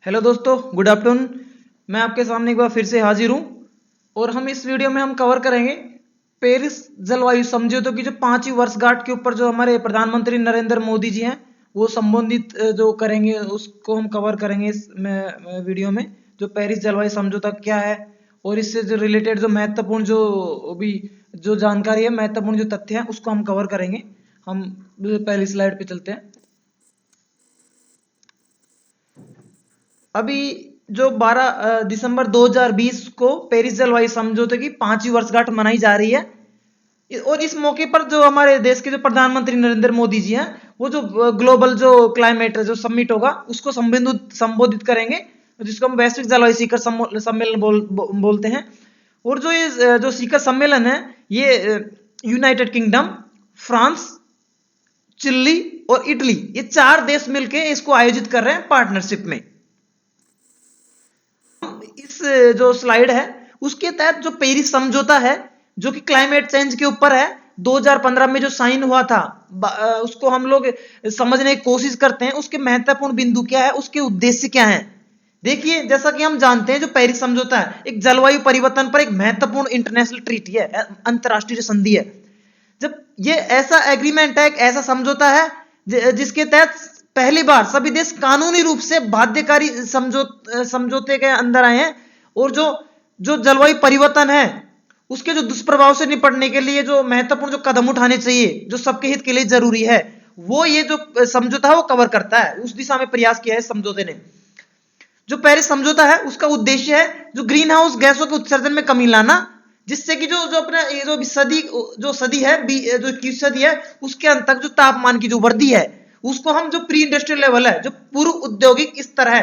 Hello दोस्तों, good afternoon. मैं आपके सामने एक बार फिर से हाजिर हूँ और हम इस वीडियो में हम कवर करेंगे पेरिस जलवायु समझौते की जो 5वीं वर्षगांठ के ऊपर जो हमारे प्रधानमंत्री नरेंद्र मोदी जी हैं वो संबोधित जो करेंगे उसको हम कवर करेंगे इस वीडियो में। जो पेरिस जलवायु समझौता क्या है और इससे जो रिलेटेड जो महत्वपूर्ण जो भी जो जानकारी है, महत्वपूर्ण जो तथ्य है उसको हम कवर करेंगे। हम पहली स्लाइड पे चलते हैं। अभी जो 12 दिसंबर 2020 को पेरिस जलवायु समझौते की 5वीं वर्षगांठ मनाई जा रही है और इस मौके पर जो हमारे देश के जो प्रधानमंत्री नरेंद्र मोदी जी हैं वो जो ग्लोबल जो क्लाइमेट जो समिट होगा उसको संबोधित करेंगे, जिसको हम वैश्विक जलवायु शिखर सम्मेलन बोलते हैं। और जो ये जो शिखर सम्मेलन है ये यूनाइटेड किंगडम, फ्रांस, चिली और इटली ये 4 देश मिलकर इसको आयोजित कर रहे हैं पार्टनरशिप में। इस जो स्लाइड है उसके तहत जो पेरिस समझौता है जो कि क्लाइमेट चेंज के ऊपर है, 2015 में जो साइन हुआ था उसको हम लोग समझने की कोशिश करते हैं। उसके महत्वपूर्ण बिंदु क्या है, उसके उद्देश्य क्या है। देखिए, जैसा कि हम जानते हैं जो पेरिस समझौता है एक जलवायु परिवर्तन पर एक महत्वपूर्ण इंटरनेशनल ट्रीटी है, अंतरराष्ट्रीय संधि है। जब ये ऐसा एग्रीमेंट है, एक ऐसा समझौता है जिसके तहत पहली बार सभी देश कानूनी रूप से बाध्यकारी समझौते के अंदर आए हैं और जो जो जलवायु परिवर्तन है उसके जो दुष्प्रभाव से निपटने के लिए जो महत्वपूर्ण जो कदम उठाने चाहिए जो सबके हित के लिए जरूरी है वो ये जो समझौता है वो कवर करता है। उस दिशा में प्रयास किया है समझौते ने। जो पेरिस समझौता है उसका उद्देश्य है जो ग्रीन हाउस गैसों के उत्सर्जन में कमी लाना, जिससे कि जो जो अपना ये जो सदी है जो 21 सदी है उसके अंत तक जो तापमान की जो वृद्धि है उसको हम जो प्री इंडस्ट्रियल लेवल है जो पूर्व औद्योगिक स्तर है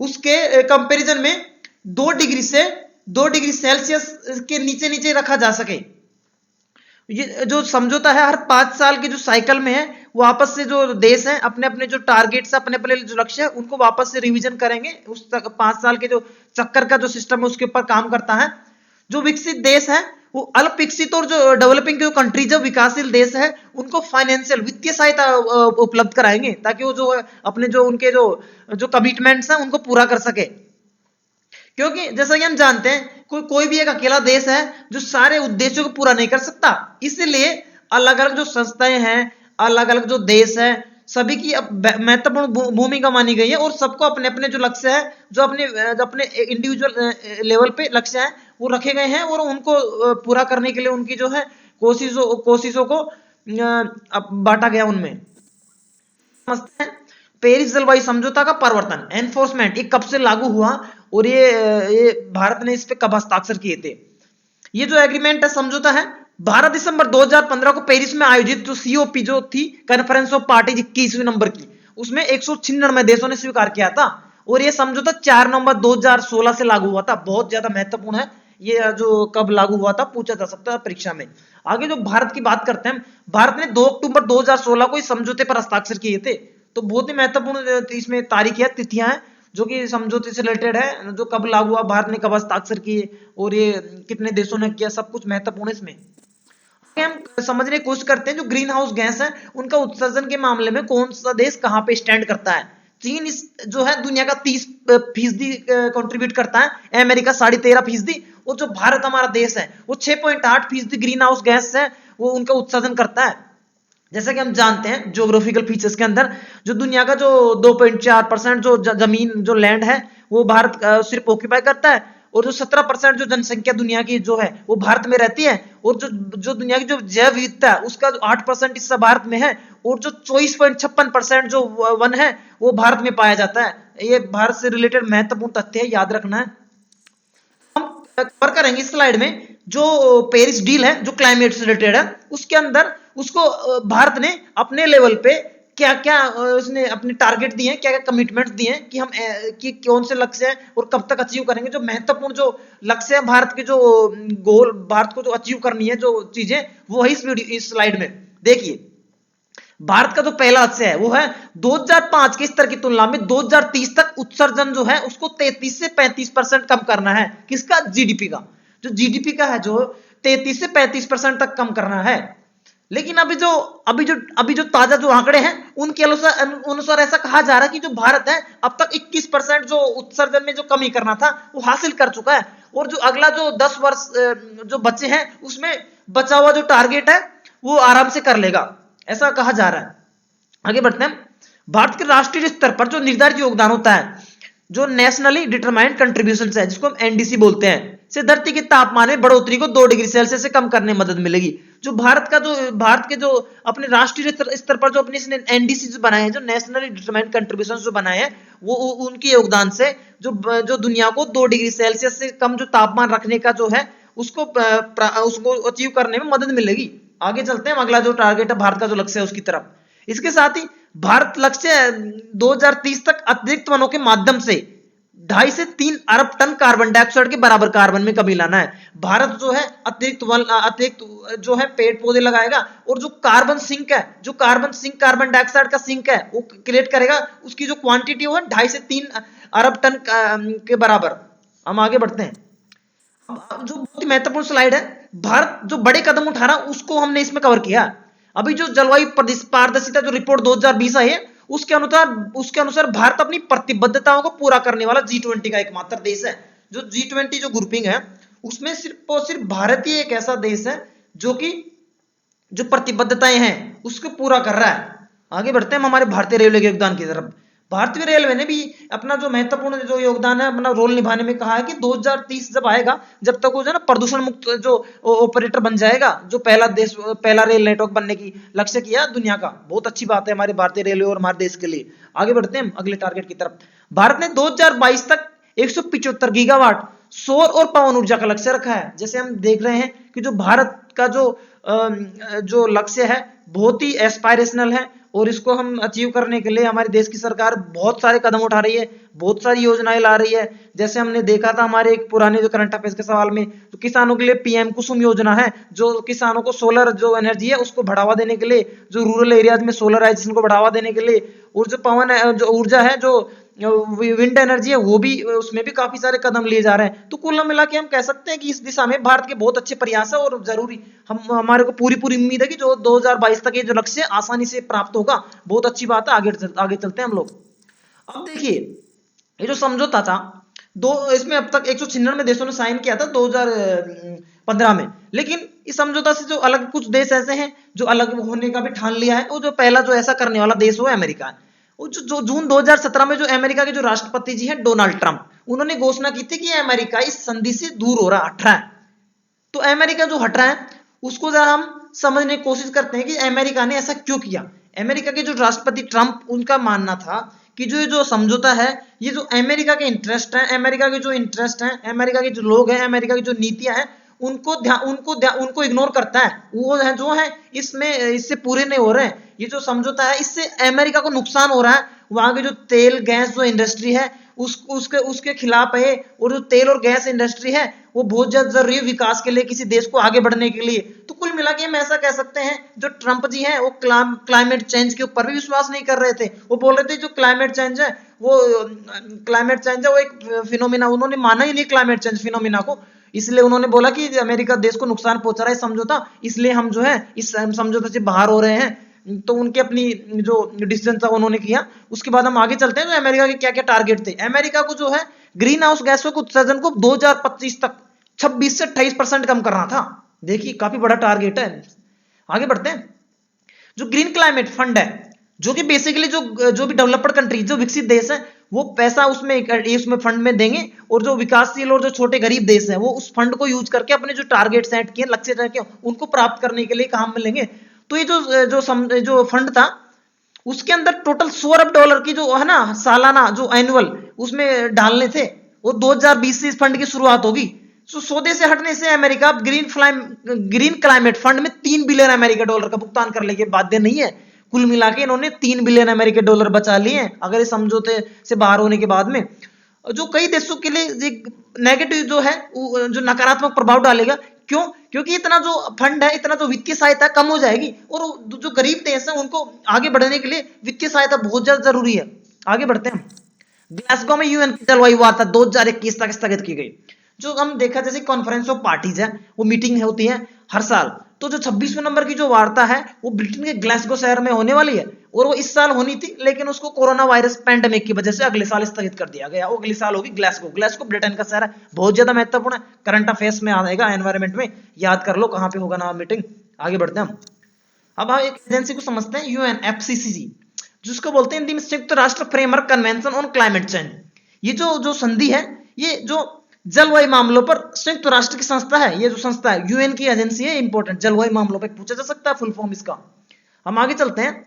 उसके कंपैरिजन में 2 डिग्री से 2 डिग्री सेल्सियस के नीचे नीचे रखा जा सके। ये जो समझौता है हर 5 साल के जो साइकिल में है वो आपस से जो देश हैं अपने अपने जो टारगेट्स अपने अपने जो लक्ष्य है उनको वापस से रिवीजन करेंगे। उस तक 5 साल के जो चक्कर का जो सिस्टम है उसके ऊपर काम करता है। जो विकसित देश है वो अल्प विकसित और जो डेवलपिंग जो कंट्री जो विकासशील देश है उनको फाइनेंशियल वित्तीय सहायता उपलब्ध कराएंगे ताकि वो जो अपने जो उनके जो जो कमिटमेंट्स हैं उनको पूरा कर सके। क्योंकि जैसा कि हम जानते हैं कोई भी एक अकेला देश है जो सारे उद्देश्यों को पूरा नहीं कर सकता, इसलिए अलग अलग जो संस्थाएं हैं, अलग अलग जो देश है, सभी की महत्वपूर्ण भूमिका मानी गई है और सबको अपने अपने जो लक्ष्य है जो अपने इंडिविजुअल लेवल पे लक्ष्य है वो रखे गए हैं और उनको पूरा करने के लिए उनकी जो है कोशिशों को बांटा गया उनमें। समझते हैं पेरिस जलवायु समझौता का प्रवर्तन एनफोर्समेंट ये कब से लागू हुआ और ये भारत ने इस पे कब हस्ताक्षर किए थे। ये जो एग्रीमेंट है समझौता है 12 दिसंबर 2015 को पेरिस में आयोजित जो सीओपी जो थी कॉन्फ्रेंस ऑफ पार्टीज 21वीं नंबर की उसमें 196 देशों ने स्वीकार किया था और ये समझौता 4 नवंबर 2016 से लागू हुआ था। बहुत ज्यादा महत्वपूर्ण है ये जो कब लागू हुआ था, पूछा जा सकता है परीक्षा में। आगे जो भारत की बात करते हैं, भारत ने 2 अक्टूबर 2016 को इस समझौते पर हस्ताक्षर किए थे। तो बहुत ही महत्वपूर्ण इसमें तारीख है, तिथियां हैं जो कि समझौते से रिलेटेड है, जो कब लागू हुआ, भारत ने कब हस्ताक्षर किए और ये कितने देशों ने किया, सब कुछ महत्वपूर्ण है इसमें। हम समझने की कोशिश करते हैं जो ग्रीन हाउस गैस है उनका उत्सर्जन के मामले में कौन सा देश कहां पे स्टैंड करता है। चीन इस जो है दुनिया का 30% कंट्रीब्यूट करता है, अमेरिका 13.5% और जो भारत हमारा देश है वो 6.8% ग्रीन हाउस गैस है वो उनका उत्सर्जन करता है। जैसा कि हम जानते हैं ज्योग्राफिकल फीचर्स के अंदर जो दुनिया का जो 2.4% जो जमीन जो लैंड है वो भारत सिर्फ ऑक्यूपाई करता है और जो 17% जो जनसंख्या दुनिया की जो है वो भारत में रहती है और जो जो दुनिया की जो जैव विविधता है उसका जो 8% हिस्सा भारत में है और जो 24.56% जो वन है वो भारत में पाया जाता है। ये भारत से रिलेटेड महत्वपूर्ण तथ्य है, याद रखना है। हम कवर करेंगे इस स्लाइड में जो पेरिस डील है जो क्लाइमेट से रिलेटेड है उसके अंदर उसको भारत ने अपने लेवल पे क्या क्या उसने अपने टारगेट दिए हैं, क्या क्या कमिटमेंट दिए हैं कि हम कि कौन से लक्ष्य हैं और कब तक अचीव करेंगे। जो महत्वपूर्ण जो लक्ष्य है भारत के जो गोल भारत को जो अचीव करनी है जो चीजें वो है इस स्लाइड में। देखिए, भारत का जो पहला लक्ष्य है वो है 2005 के स्तर की तुलना में 2030 तक उत्सर्जन जो है उसको 33 से 35% कम करना है। किसका? जीडीपी का। जो जीडीपी का है जो 33 से 35% तक कम करना है। लेकिन अभी जो ताजा जो आंकड़े हैं उनके अनुसार ऐसा कहा जा रहा है कि जो भारत है अब तक 21% जो उत्सर्जन में जो कमी करना था वो हासिल कर चुका है, और जो अगला जो 10 वर्ष जो बचे हैं उसमें बचा हुआ जो टारगेट है वो आराम से कर लेगा, ऐसा कहा जा रहा है। आगे बढ़ते हैं। भारत के राष्ट्रीय स्तर पर जो निर्धारित योगदान होता है, जो नेशनली डिटरमाइंड कंट्रीब्यूशन है, जिसको हम एनडीसी बोलते हैं, से धरती के तापमान में बढ़ोतरी को 2 डिग्री सेल्सियस से कम करने में मदद मिलेगी। जो भारत के जो अपने राष्ट्रीय स्तर पर जो अपने एनडीसी जो बनाए हैं, जो नेशनली डिटरमाइंड कंट्रीब्यूशन जो बनाए हैं, वो उनके योगदान से जो दुनिया को 2 डिग्री सेल्सियस से कम जो तापमान रखने का जो है उसको अचीव करने में मदद मिलेगी। आगे चलते हैं, अगला जो टारगेट है भारत का जो लक्ष्य है उसकी तरफ। इसके साथ ही भारत लक्ष्य 2030 तक अतिरिक्त वनों के माध्यम से 2.5 से 3 अरब टन कार्बन डाइऑक्साइड के बराबर कार्बन में कमी लाना है। भारत जो है अतिरिक्त जो है पेड़ पौधे लगाएगा, और जो कार्बन सिंक है, कार्बन डाइऑक्साइड का सिंक है वो क्रिएट करेगा, उसकी जो क्वांटिटी वो है 2.5 से 3 अरब टन के बराबर। हम आगे बढ़ते हैं। जो बहुत ही महत्वपूर्ण स्लाइड है, भारत जो बड़े कदम उठा रहा उसको हमने इसमें कवर किया। अभी जो जलवायु पारदर्शिता जो रिपोर्ट 2020 आई है उसके अनुसार भारत अपनी प्रतिबद्धताओं को पूरा करने वाला G20 का एकमात्र देश है। जो G20 जो ग्रुपिंग है उसमें सिर्फ और सिर्फ भारत ही एक ऐसा देश है जो कि जो प्रतिबद्धताएं हैं उसको पूरा कर रहा है। आगे बढ़ते हैं हम हमारे भारतीय रेलवे के योगदान की तरफ। भारतीय रेलवे ने भी अपना जो महत्वपूर्ण जो योगदान है, अपना रोल निभाने में कहा है कि 2030 जब आएगा, जब तक वो जो है ना प्रदूषण मुक्त जो ऑपरेटर बन जाएगा, जो पहला रेल नेटवर्क बनने की लक्ष्य किया दुनिया का। बहुत अच्छी बात है हमारे भारतीय रेलवे और हमारे देश के लिए। आगे बढ़ते हैं अगले टारगेट की तरफ। भारत ने 2022 तक 175 गीगावाट सौर और पवन ऊर्जा का लक्ष्य रखा है। जैसे हम देख रहे हैं कि जो भारत का जो लक्ष्य है बहुत ही एस्पायरेशनल है, और इसको हम अचीव करने के लिए हमारे देश की सरकार बहुत सारे कदम उठा रही है, बहुत सारी योजनाएं ला रही है। जैसे हमने देखा था हमारे एक पुराने जो करंट अफेयर्स के सवाल में, तो किसानों के लिए पीएम कुसुम योजना है, जो किसानों को सोलर जो एनर्जी है उसको बढ़ावा देने के लिए, जो रूरल एरियाज में सोलराइजेशन को बढ़ावा देने के लिए, और जो पवन जो ऊर्जा है, जो विंड एनर्जी है, वो भी उसमें भी काफी सारे कदम लिए जा रहे हैं। तो कुल मिला के हम कह सकते हैं कि इस दिशा में भारत के बहुत अच्छे प्रयास है, और जरूरी हमारे को पूरी उम्मीद है कि जो 2022 तक ये जो लक्ष्य आसानी से प्राप्त होगा। बहुत अच्छी बात है। आगे चलते हैं हम लोग। अब देखिए ये जो समझौता था इसमें अब तक 196 देशों ने साइन किया था 2015 में, लेकिन इस समझौता से जो अलग कुछ देश ऐसे हैं जो अलग होने का भी ठान लिया है। वो जो पहला जो ऐसा करने वाला देश वो है अमेरिका है। जो जून 2017 में जो अमेरिका के जो राष्ट्रपति जी हैं डोनाल्ड ट्रंप, उन्होंने घोषणा की थी कि अमेरिका इस संधि से दूर हो रहा, हट रहा है। तो अमेरिका जो हट रहा है उसको जरा हम समझने की कोशिश करते हैं कि अमेरिका ने ऐसा क्यों किया। अमेरिका के जो राष्ट्रपति ट्रंप, उनका मानना था कि जो समझौता है ये जो अमेरिका के इंटरेस्ट हैं, अमेरिका के जो इंटरेस्ट हैं, अमेरिका के जो लोग हैं, अमेरिका की जो नीतियां हैं उनको इग्नोर करता है। वो है जो है इससे पूरे नहीं हो रहे हैं। ये जो समझौता है इससे अमेरिका को नुकसान हो रहा है। वहां की जो तेल गैस जो इंडस्ट्री है उसके खिलाफ है, और जो तेल और गैस इंडस्ट्री है वो बहुत ज्यादा जरूरी है विकास के लिए, किसी देश को आगे बढ़ने के लिए। तो कुल मिला के हम ऐसा कह सकते हैं जो ट्रंप जी हैं वो क्लाइमेट चेंज के ऊपर भी विश्वास नहीं कर रहे थे। वो बोल रहे थे जो क्लाइमेट चेंज है वो एक फिनोमिना, उन्होंने माना ही नहीं क्लाइमेट चेंज फिनोमिना को। इसलिए उन्होंने बोला कि अमेरिका देश को नुकसान पहुंचा रहा है समझौता, इसलिए हम जो है इस समझौते से बाहर हो रहे हैं। तो उनके अपनी जो डिसीजन था उन्होंने किया। उसके बाद हम आगे चलते हैं तो अमेरिका के क्या क्या टारगेट थे। अमेरिका को जो है ग्रीन हाउस गैसों के उत्सर्जन को 2025 तक 26 से 28% कम करना था। देखिए काफी बड़ा टारगेट है। आगे बढ़ते हैं। जो ग्रीन क्लाइमेट फंड है, जो कि बेसिकली जो भी डेवलप्ड कंट्री, जो विकसित देश है, वो पैसा उसमें फंड में देंगे, और जो विकासशील और जो छोटे गरीब देश है वो उस फंड को यूज करके अपने जो टारगेट सेट किए, लक्ष्य सेट किए, उनको प्राप्त करने के लिए काम में लेंगे। तो ये जो फंड था उसके अंदर टोटल $100 अरब की जो है ना सालाना जो एनुअल उसमें डालने थे, वो 2020 से इस फंड की शुरुआत होगी। तो सौदे से हटने से अमेरिका ग्रीन क्लाइमेट फंड में $3 बिलियन अमेरिकी डॉलर का भुगतान करने के बाध्य नहीं है। कुल मिला के इन्होंने $3 बिलियन अमेरिकी डॉलर बचा लिए हैं अगर इस समझौते से बाहर होने के बाद में, जो कई देशों के लिए नेगेटिव जो है जो नकारात्मक प्रभाव डालेगा। क्यों? क्योंकि इतना जो फंड है, इतना जो वित्तीय सहायता कम हो जाएगी, और जो गरीब देश है उनको आगे बढ़ने के लिए वित्तीय सहायता बहुत ज्यादा जरूरी है। आगे बढ़ते हैं। ग्लासगो में यूएन की जलवायु वार्ता 2021 तक स्थगित की गई। जो हम देखा जैसे कॉन्फ्रेंस ऑफ पार्टीज है, वो मीटिंग होती है हर साल, तो जो 26वें नंबर की जो वार्ता है वो ब्रिटेन के ग्लासगो शहर में होने वाली है, और वो इस साल होनी थी, लेकिन उसको कोरोना वायरस पैंडेमिक की वजह से अगले साल स्थगित कर दिया गया। वो अगले साल होगी ग्लासगो। ग्लासगो ब्रिटेन का शहर है, बहुत ज्यादा महत्वपूर्ण है, करंट अफेयर्स में आएगा, एनवायरमेंट में याद कर लो कहाँ पे होगा ना मीटिंग। आगे बढ़ते हैं हम। अब हम एक एजेंसी को समझते हैं, यूएनएफसीसीसी, जिसको बोलते हैं हिंदी में संयुक्त राष्ट्र framework convention on climate change. ये जो संधि है, ये जो जलवायु मामलों पर संयुक्त राष्ट्र की संस्था है, ये जो संस्था है यूएन की एजेंसी है, इंपॉर्टेंट, जलवायु मामलों पर पूछा जा सकता है फुल फॉर्म इसका। हम आगे चलते हैं,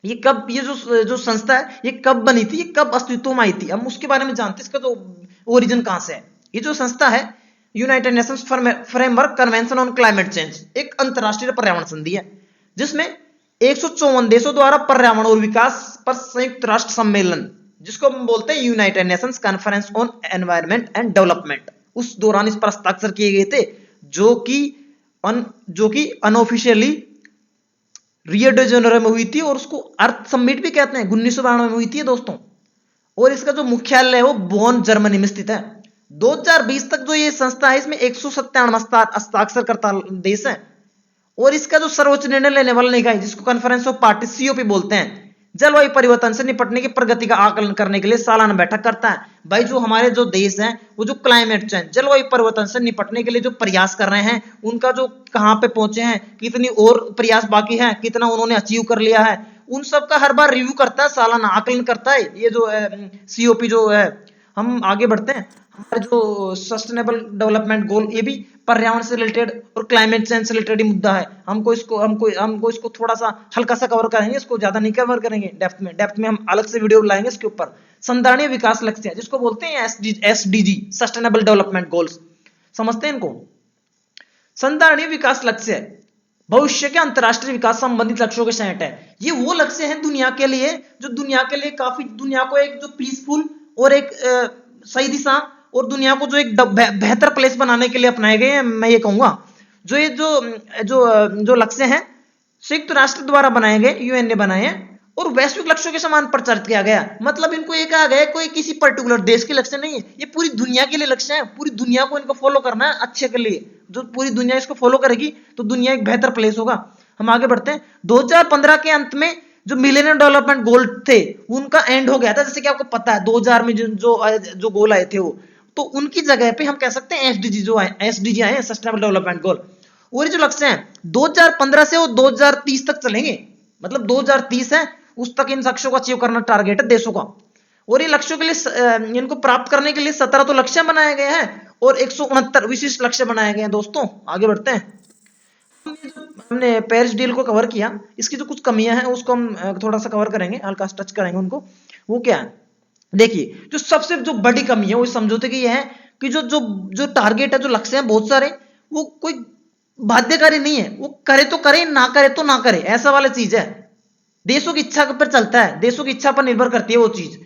ये कब, ये जो संस्था है ये कब बनी थी, ये कब अस्तित्व में आई थी, हम उसके बारे में जानते हैं, इसका जो ओरिजिन कहां से है। ये जो संस्था है United Nations framework convention on climate change, एक अंतरराष्ट्रीय पर्यावरण संधि है, जिसमें 154 देशों द्वारा पर्यावरण और विकास पर संयुक्त राष्ट्र सम्मेलन, जिसको हम बोलते हैं United Nations conference on environment and development, उस दौरान इस पर हस्ताक्षर किए गए थे, जो कि अनऑफिशियली रियो डे जेनेरो में हुई थी, और उसको अर्थ समिट भी कहते हैं, 1992 में हुई थी दोस्तों। और इसका जो मुख्यालय है वो बोन जर्मनी में स्थित है। 2020 तक जो ये संस्था है, इसमें 197 हस्ताक्षरकर्ता देश है, और इसका जो सर्वोच्च निर्णय लेने वाला निकाय, जिसको कॉन्फ्रेंस ऑफ पार्टी सीओपी बोलते हैं, जलवायु परिवर्तन से निपटने की प्रगति का आकलन करने के लिए सालाना बैठक करता है। भाई जो हमारे जो देश हैं, वो जो क्लाइमेट चेंज, जलवायु परिवर्तन से निपटने के लिए जो प्रयास कर रहे हैं, उनका जो कहां पे पहुंचे हैं, कितनी और प्रयास बाकी है, कितना उन्होंने अचीव कर लिया है, उन सब का हर बार रिव्यू करता है, सालाना आकलन करता है ये जो सीओपी जो है। हम आगे बढ़ते हैं, हमारे जो सस्टेनेबल डेवलपमेंट गोल, ये भी पर्यावरण से रिलेटेड और क्लाइमेट चेंज से रिलेटेड मुद्दा है। हमको इसको थोड़ा सा हल्का सा कवर करेंगे, इसको ज्यादा नहीं कवर करेंगे डेप्थ में हम अलग से वीडियो लाएंगे इसके ऊपर। संधारणीय विकास लक्ष्य, जिसको बोलते हैं एसडीजी, सस्टेनेबल डेवलपमेंट गोल्स, समझते हैं इनको। संधारणीय विकास लक्ष्य भविष्य के अंतरराष्ट्रीय विकास संबंधित लक्ष्यों के सेट है। ये वो लक्ष्य हैं दुनिया के लिए, जो दुनिया के लिए काफी, दुनिया को एक जो पीसफुल और एक सही दिशा, और दुनिया को जो एक बेहतर प्लेस बनाने के लिए अपनाए गए हैं, मैं ये कहूंगा। जो ये जो लक्ष्य हैं संयुक्त राष्ट्र द्वारा बनाए गए, यूएन ने बनाए हैं, और वैश्विक लक्ष्यों के समान प्रचारित किया गया। मतलब इनको ये कहा गया कोई किसी पर्टिकुलर देश के लक्ष्य नहीं है, ये पूरी दुनिया के लिए लक्ष्य है, पूरी दुनिया को इनको फॉलो करना है अच्छे के लिए। जो पूरी दुनिया इसको फॉलो करेगी तो दुनिया एक बेहतर प्लेस होगा। हम आगे बढ़ते हैं। 2015 के अंत में जो मिलेनियम डेवलपमेंट गोल थे, उनका एंड हो गया था, जैसे कि आपको पता है 2000 में जो गोल आए थे वो, तो उनकी जगह पे हम कह सकते हैं एसडीजी आए हैं, सस्टेनेबल डेवलपमेंट गोल। और ये जो लक्ष्य हैं 2015 से वो 2030 तक चलेंगे, मतलब 2030 है उस तक इन लक्ष्यों को अचीव करना टारगेट है देशों का। और ये लक्ष्यों के लिए, इनको प्राप्त करने के लिए 17 तो लक्ष्य बनाए गए हैं और 169 विशिष्ट लक्ष्य बनाए गए हैं दोस्तों। आगे बढ़ते हैं। हमने पेरिस डील को कवर किया, इसकी जो कुछ कमियां हैं उसको हम थोड़ा सा कवर करेंगे, हल्का टच करेंगे उनको। वो क्या है, देखिए जो सबसे जो बड़ी कमी है वो समझौते की है कि जो टारगेट है, जो लक्ष्य है बहुत सारे, वो कोई बाध्यकारी नहीं है, वो करे तो करे, ना करे तो ना करे, ऐसा वाला चीज है। देशों की इच्छा पर चलता है, देशों की इच्छा पर निर्भर करती है वो चीज।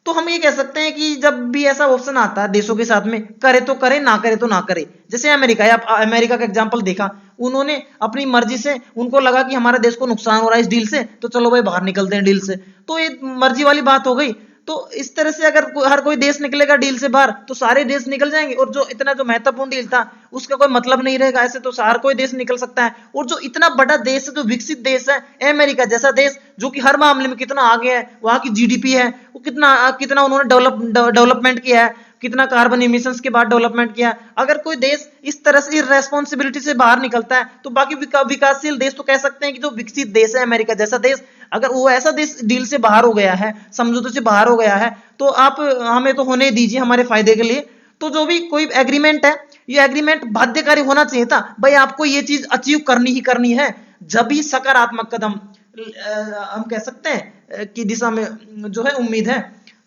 तो हम ये कह सकते हैं कि जब भी ऐसा ऑप्शन आता है देशों के साथ में, करे तो करे, ना करे तो ना करे। जैसे अमेरिका है, आप अमेरिका का एग्जांपल देखा, उन्होंने अपनी मर्जी से, उनको लगा कि हमारे देश को नुकसान हो रहा है इस डील से, तो चलो भाई बाहर निकलते हैं डील से, तो ये मर्जी वाली बात हो गई। तो इस तरह से अगर हर कोई देश निकलेगा डील से बाहर, तो सारे देश निकल जाएंगे, और जो इतना जो महत्वपूर्ण डील था उसका कोई मतलब नहीं रहेगा। ऐसे तो हर कोई देश निकल सकता है। और जो इतना बड़ा देश है, जो विकसित देश है, अमेरिका जैसा देश, जो कि हर मामले में कितना आगे है, वहां की जीडीपी है, वो कितना उन्होंने डेवलपमेंट किया है, कितना कार्बन इमिशंस के बाद डेवलपमेंट किया। अगर कोई देश इस तरह से रेस्पॉन्सिबिलिटी से बाहर निकलता है, तो बाकी विकासशील देश तो कह सकते हैं कि जो विकसित देश है, अमेरिका जैसा देश, अगर वो ऐसा देश डील से बाहर हो गया है, समझौते से बाहर हो गया है, तो आप हमें तो होने दीजिए हमारे फायदे के लिए। तो जो भी कोई एग्रीमेंट है, ये एग्रीमेंट बाध्यकारी होना चाहिए था। भाई आपको ये चीज अचीव करनी ही करनी है, जब भी सकारात्मक कदम हम कह सकते हैं कि दिशा में जो है उम्मीद है।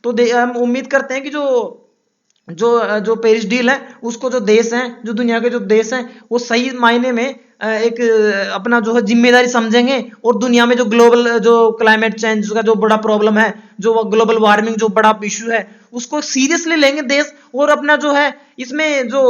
तो हम उम्मीद करते हैं कि जो पेरिस डील है, उसको जो देश हैं, जो दुनिया के जो देश हैं, वो सही मायने में एक अपना जो है जिम्मेदारी समझेंगे, और दुनिया में जो ग्लोबल जो क्लाइमेट चेंज का जो बड़ा प्रॉब्लम है, जो ग्लोबल वार्मिंग जो बड़ा इशू है उसको सीरियसली लेंगे देश, और अपना जो है इसमें जो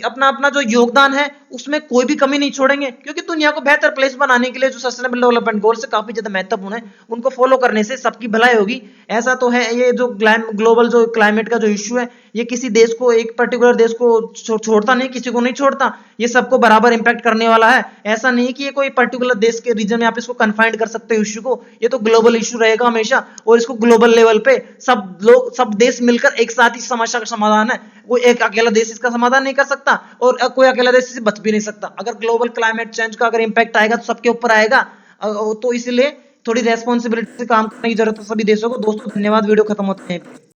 अपना अपना जो योगदान है उसमें कोई भी कमी नहीं छोड़ेंगे, क्योंकि दुनिया को बेहतर प्लेस बनाने के लिए जो सस्टेनेबल डेवलपमेंट गोल्स काफी ज्यादा महत्वपूर्ण है, उनको फॉलो करने से सबकी भलाई होगी। ऐसा तो है, ये जो ग्लोबल जो क्लाइमेट का जो इश्यू है ये किसी देश को, एक पर्टिकुलर देश को छोड़ता नहीं, किसी को नहीं छोड़ता, ये सबको बराबर इंपैक्ट करने वाला है। ऐसा नहीं कि ये कोई पर्टिकुलर देश के रीजन में आप इसको कन्फाइंड कर सकते हो इश्यू को, ये तो ग्लोबल इश्यू रहेगा हमेशा, और इसको ग्लोबल लेवल पे सब लोग, सब देश मिलकर एक साथ ही समस्या का समाधान है। कोई एक अकेला देश इसका समाधान नहीं कर सकता और कोई अकेला देश इससे बच भी नहीं सकता। अगर ग्लोबल क्लाइमेट चेंज का अगर इंपैक्ट आएगा तो सबके ऊपर आएगा, तो इसलिए थोड़ी रेस्पॉन्सिबिलिटी से काम करने की जरूरत है सभी देशों को। दोस्तों धन्यवाद, वीडियो खत्म होते हैं।